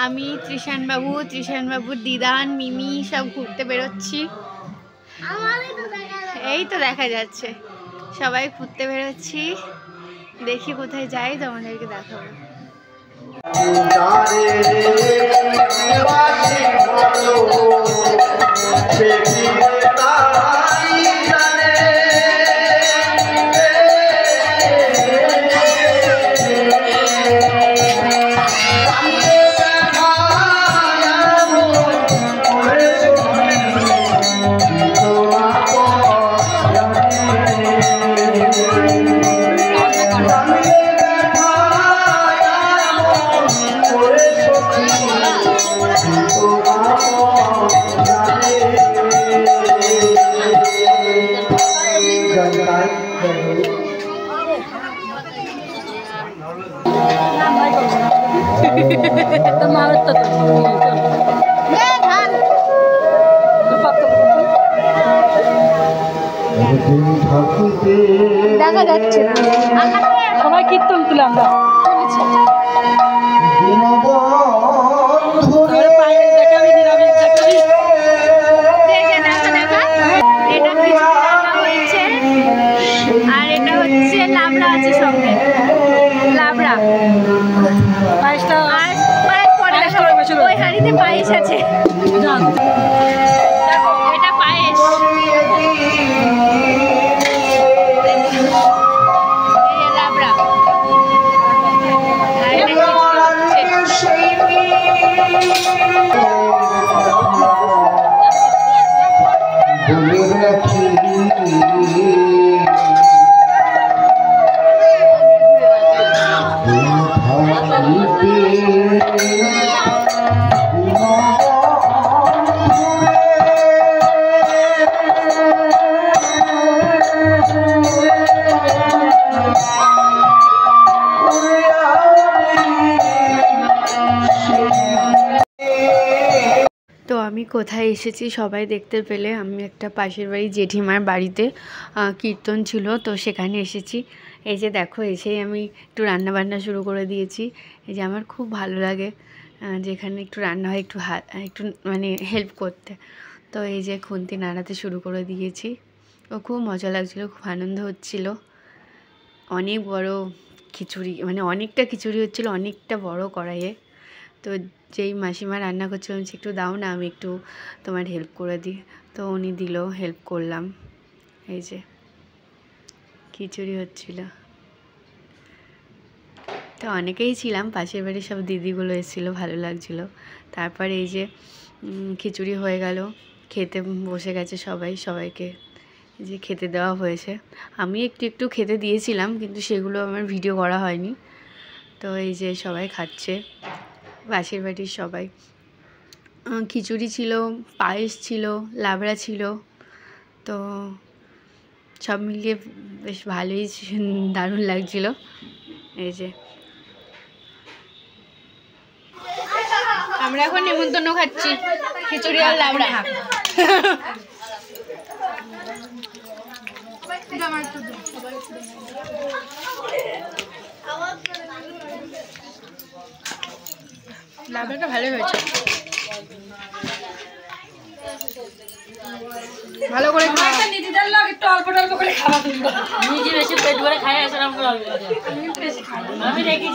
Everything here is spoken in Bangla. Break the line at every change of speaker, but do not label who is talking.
আমি ত্রিশান বাবুর দিদান মিমি সব ঘুরতে বেরোচ্ছি। এই তো দেখা যাচ্ছে সবাই ঘুরতে বেরোচ্ছি। দেখি কোথায় যাই তোমাদেরকে দেখাবো। দেখা যাচ্ছে না, সবাই কীর্তন তুলে আমরা আর এটা হচ্ছে লাবড়া আছে সঙ্গে, লাবড়া পায়েসটা আর পায়েস ওই হাঁড়িতে পায়েস আছে, এটা পায়েস। তো আমি কোথায় এসেছি সবাই দেখতে পেলে, আমি একটা পাশের বাড়ি জেঠিমার বাড়িতে কীর্তন ছিল, তো সেখানে এসেছি। এই যে দেখো, এসেই আমি একটু রান্নাবান্না শুরু করে দিয়েছি। এই যে আমার খুব ভালো লাগে যেখানে একটু রান্না হয়, একটু মানে হেল্প করতে। তো এই যে খুন্তি নাড়াতে শুরু করে দিয়েছি। ও খুব মজা লাগছিলো, খুব আনন্দ হচ্ছিল। অনেক বড় খিচুড়ি, মানে অনেকটা খিচুড়ি হচ্ছিলো, অনেকটা বড় কড়াইয়ে। তো যেই মাসিমা রান্না করছিল, আমি একটু দাও না, আমি একটু তোমার হেল্প করে দিই। তো উনি দিল, হেল্প করলাম। এই যে খিচুড়ি হচ্ছিল, তো অনেকেই ছিলাম, পাশের বাড়ির সব দিদিগুলো এসেছিলো, ভালো লাগছিলো। তারপরে এই যে খিচুড়ি হয়ে গেল, খেতে বসে গেছে সবাইকে এই যে খেতে দেওয়া হয়েছে। আমি একটু খেতে দিয়েছিলাম, কিন্তু সেগুলো আমার ভিডিও করা হয়নি। তো এই যে সবাই খাচ্ছে, পাশের বাড়ির সবাই। খিচুড়ি ছিল, পায়েস ছিল, লাবড়া ছিল, তো সব মিলিয়ে বেশ ভালোই দারুণ লাগছিল। এই যে আমরা এখন নেমন্তন্ন খাচ্ছি, খিচুড়ি আর লাবড়া। লাবড়াটা ভালোই হয়েছে, ভালো করে খাওয়া। নিজেদের লোক একটু অল্প করে খাওয়া, নিজে বেশি পেট ভরে খাই আসলে আমি দেখি